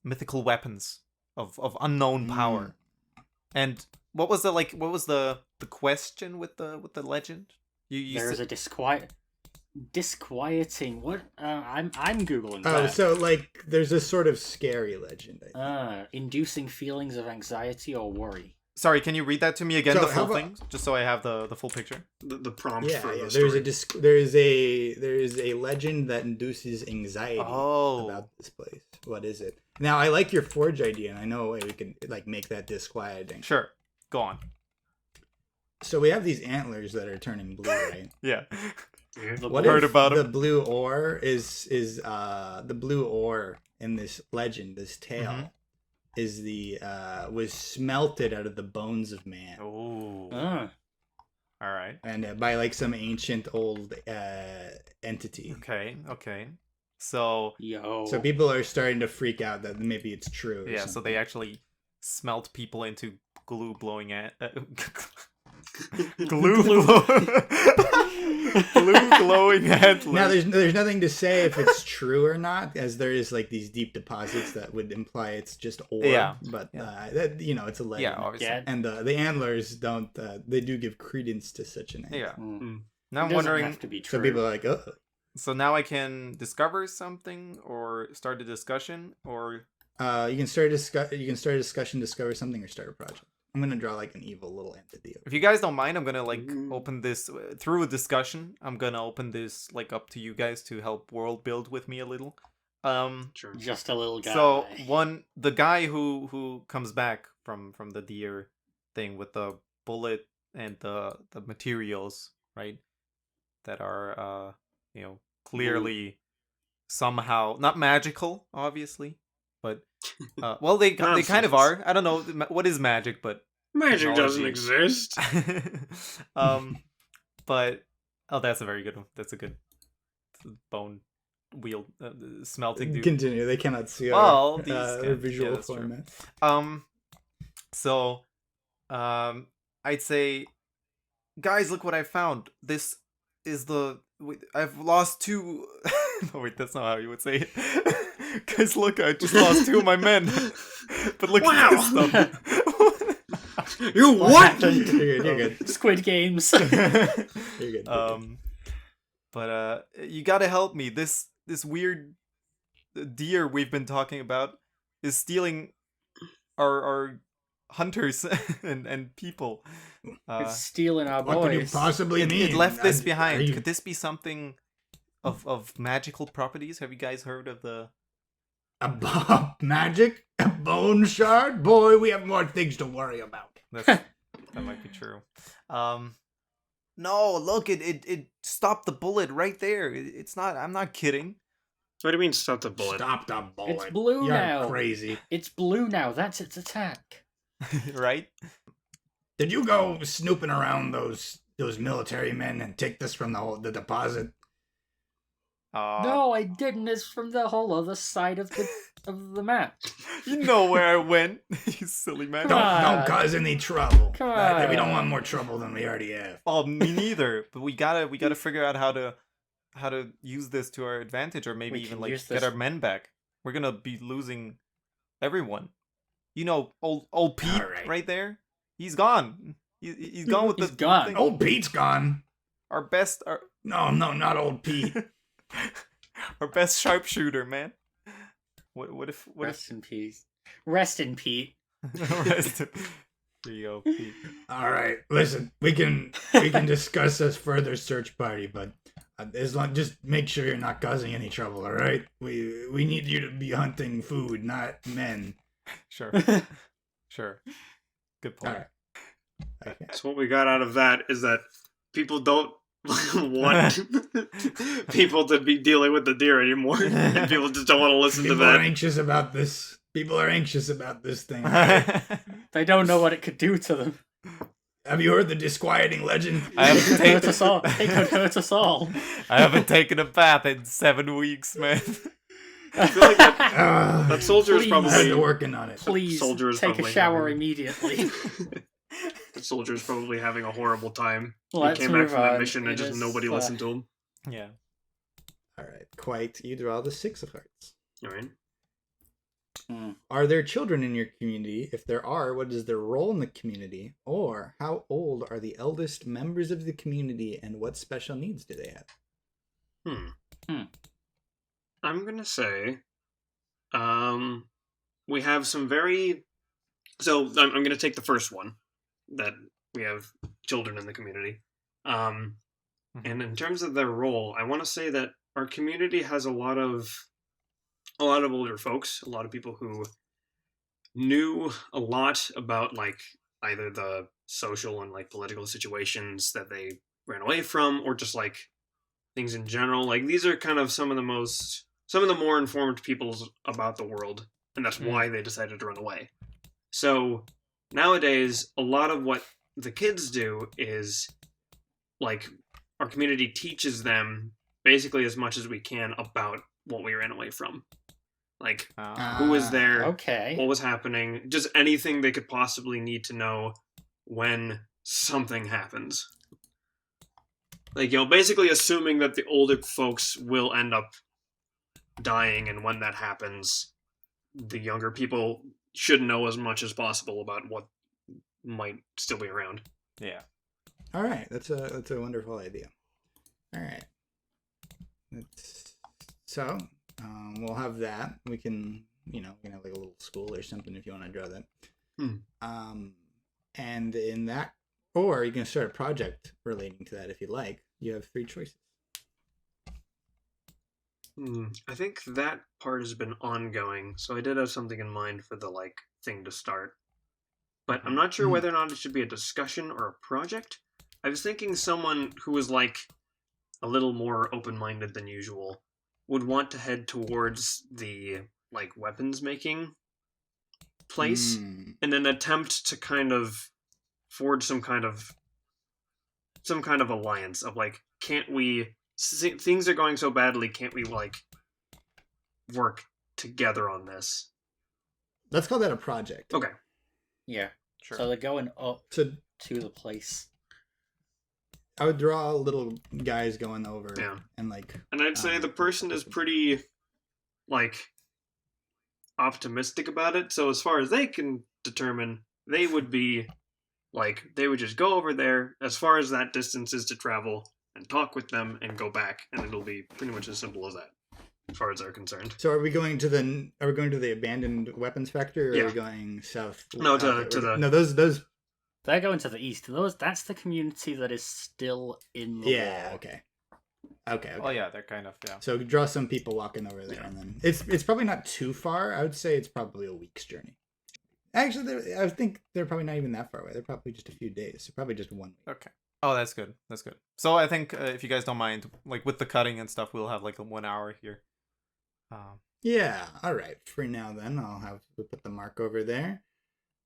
S3: mythical weapons of unknown power. And what was the question with the legend?
S2: There is a disquieting. What? I'm googling.
S1: Oh,
S2: that.
S1: so there's a sort of scary legend.
S2: Inducing feelings of anxiety or worry.
S3: Sorry, can you read that to me again, the full thing, just so I have the full picture?
S4: The prompt for the
S1: story. There is a legend that induces anxiety about this place. What is it? Now, I like your forge idea, and I know a way we can like make that disquieting.
S3: Sure. Go on.
S1: So we have these antlers that are turning blue, right?
S3: Yeah.
S1: What
S3: Heard
S1: if
S3: about
S1: the
S3: 'em.
S1: blue ore is the blue ore in this legend, this tale,
S3: Mhm.
S1: is the was smelted out of the bones of man,
S3: Oh.
S2: Ah.
S3: All right.
S1: and by like some ancient old entity.
S3: Okay. So
S2: Yo.
S1: So people are starting to freak out that maybe it's true. Or
S3: yeah, so
S1: something.
S3: they actually smelt people into glue blowing at glue glowing antlers.
S1: Now there's nothing to say if it's true or not, as there is like these deep deposits that would imply it's just ore.
S3: Yeah.
S1: But
S3: Yeah.
S1: that, it's a legend.
S3: Yeah, obviously.
S2: Yeah.
S1: And the antlers don't. They do give credence to such an entity.
S3: Yeah.
S2: Mm.
S3: Now I'm
S2: It doesn't
S3: wondering.
S2: have to be true.
S1: So people are like, oh.
S3: So now I can discover something or start a discussion or
S1: You can start a discussion, discover something, or start a project. I'm gonna draw like an evil little entity.
S3: if you guys don't mind, I'm gonna like
S4: Ooh.
S3: open this through a discussion. I'm gonna open this like up to you guys to help world build with me a little.
S4: Sure.
S2: Just a little guy.
S3: So the guy who comes back from the deer thing with the bullet and the materials, right? That are clearly somehow not magical, obviously, but well they kind of
S4: Nonsense.
S3: are. I don't know what is magic, but
S4: Magic doesn't
S3: Technology.
S4: exist.
S3: but that's a very good one. That's a good bone wheel smelting dude.
S1: Continue. They cannot see
S3: Well,
S1: our,
S3: these
S1: our
S3: can-
S1: visual
S3: yeah, that's true.
S1: format.
S3: So I'd say, guys, look what I found. This is I've lost two. Oh, wait, that's not how you would say it. Guys, look, I just lost two of my men. But look
S4: Wow.
S3: at this stuff.
S4: You what?
S1: You're good. You're good.
S2: Squid Games.
S1: You're good.
S3: But you gotta help me. This weird deer we've been talking about is stealing our hunters and people.
S2: It's stealing our
S1: What could you
S2: boys.
S1: possibly mean?
S3: It left this
S1: Are
S3: behind.
S1: you-
S3: Could this be something of magical properties? Have you guys heard of the?
S1: Magic? A bone shard? Boy, we have more things to worry about.
S3: That might be true. No, look, it stopped the bullet right there. It's not. I'm not kidding.
S4: What do you mean stop the bullet?
S1: Stop the bullet.
S2: It's blue
S1: You're
S2: now.
S1: crazy.
S2: It's blue now. That's its attack.
S3: Right?
S1: Did you go snooping around those military men and take this from the deposit?
S2: No, I didn't. It's from the whole other side of the map.
S3: You know where I went, you silly man.
S2: Come on.
S1: Don't cause any trouble.
S2: Come
S1: We don't
S2: on.
S1: want more trouble than we already have.
S3: Oh, me neither. But we gotta figure out how to use this to our advantage, or maybe
S2: We
S3: even
S2: can
S3: like
S2: use
S3: get
S2: this-
S3: our men back. We're gonna be losing everyone. You know, old Pete
S1: All right.
S3: right there. He's gone. He's gone with
S2: He's
S3: the
S2: gone.
S3: thing.
S1: Old Pete's gone.
S3: Our best
S1: No, not old Pete.
S3: our best sharpshooter, man. What if
S2: Rest in peace. Rest in Pete.
S3: Rest in- There you go, Pete.
S1: All right, listen, we can discuss this further search party, but just make sure you're not causing any trouble. All right, we need you to be hunting food, not men.
S3: Sure. Sure. Good
S1: All
S3: point.
S1: right. Okay.
S4: So what we got out of that is that people don't want people to be dealing with the deer anymore, and people just don't want to listen to
S1: People are
S4: that.
S1: anxious about this. People are anxious about this thing. all right?
S2: They don't know what it could do to them.
S1: Have you heard the disquieting legend?
S3: I
S2: It
S3: haven't
S2: could hurt
S3: taken
S2: us all. It could hurt us all.
S3: I haven't taken a bath in 7 weeks, man.
S4: I feel like that,
S1: Ah,
S4: that soldier is
S2: Please.
S1: I've
S4: probably
S1: been working on it.
S2: Please
S4: soldier is
S2: take a
S4: probably
S2: shower
S4: having-
S2: immediately.
S4: the soldier is probably having a horrible time.
S2: Let's
S4: he came back
S2: move
S4: from that
S2: on.
S4: mission and
S2: It
S4: just
S2: is,
S4: nobody listened to him.
S3: Yeah.
S1: All right, quite. You draw the 6 of hearts.
S4: All right.
S1: Are there children in your community? If there are, what is their role in the community? Or how old are the eldest members of the community, and what special needs do they have?
S4: I'm gonna say, we have some very. So I'm gonna take the first one, that we have children in the community. And in terms of their role, I want to say that our community has a lot of a lot of older folks, a lot of people who knew a lot about like either the social and like political situations that they ran away from, or just like things in general. Like these are kind of some of the more informed people about the world, and that's why they decided to run away. So nowadays, a lot of what the kids do is like our community teaches them basically as much as we can about what we ran away from. Like, who was there?
S2: Okay.
S4: What was happening? Just anything they could possibly need to know when something happens. Like, basically assuming that the older folks will end up dying, and when that happens, the younger people should know as much as possible about what might still be around.
S3: Yeah.
S1: All right, that's a wonderful idea. All right, so we'll have that. We can have like a little school or something if you want to draw that. And in that, or you can start a project relating to that if you like. You have 3 choices.
S4: I think that part has been ongoing, so I did have something in mind for the like thing to start. But I'm not sure whether or not it should be a discussion or a project. I was thinking someone who was like a little more open-minded than usual would want to head towards the like weapons making place and then attempt to kind of forge some kind of alliance of like, can't we, things are going so badly, can't we like work together on this?
S1: Let's call that a project.
S4: Okay.
S2: Yeah.
S3: Sure.
S2: So they're going up
S1: So
S2: to the place.
S1: I would draw little guys going over and like...
S4: And I'd say the person is pretty, like, optimistic about it. So as far as they can determine, they would be, like, they would just go over there as far as that distance is to travel and talk with them and go back. And it'll be pretty much as simple as that, as far as they're concerned.
S1: So are we going to the abandoned weapons factory, or
S4: Yeah.
S1: are we going south?
S4: No,
S1: those...
S2: They're going to the east. That's the community that is still in the
S1: Yeah,
S2: war.
S1: Okay.
S3: Oh yeah, they're kind of
S1: So draw some people walking over there, and then it's probably not too far. I would say it's probably a week's journey. Actually, I think they're probably not even that far away. They're probably just a few days. So probably just 1 week.
S3: Okay. Oh, that's good. That's good. So I think if you guys don't mind, like with the cutting and stuff, we'll have like 1 hour here.
S1: Yeah. All right. For now, then we'll put the mark over there.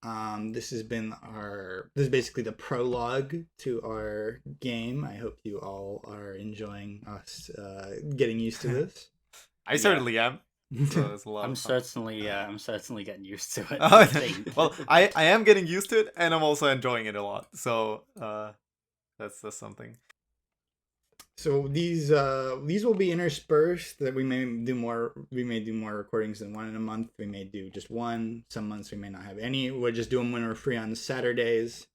S1: This is basically the prologue to our game. I hope you all are enjoying us getting used to this.
S3: I certainly am. So it's a lot
S2: I'm
S3: of fun.
S2: certainly getting used to it.
S3: Well, I am getting used to it, and I'm also enjoying it a lot. So that's something.
S1: So these will be interspersed. That we may do more recordings than one in a month. We may do just one. Some months we may not have any. We'll just do them when we're free on Saturdays.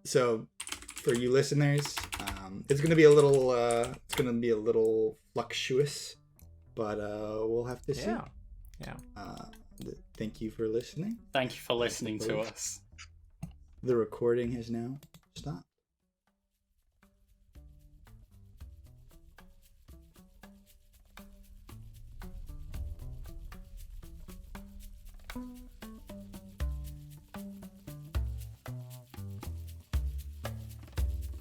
S1: So for you listeners, it's gonna be a little fluctuous, but we'll have to see.
S3: Yeah.
S1: Thank you for listening.
S2: Thank you for listening to us.
S1: The recording has now stopped.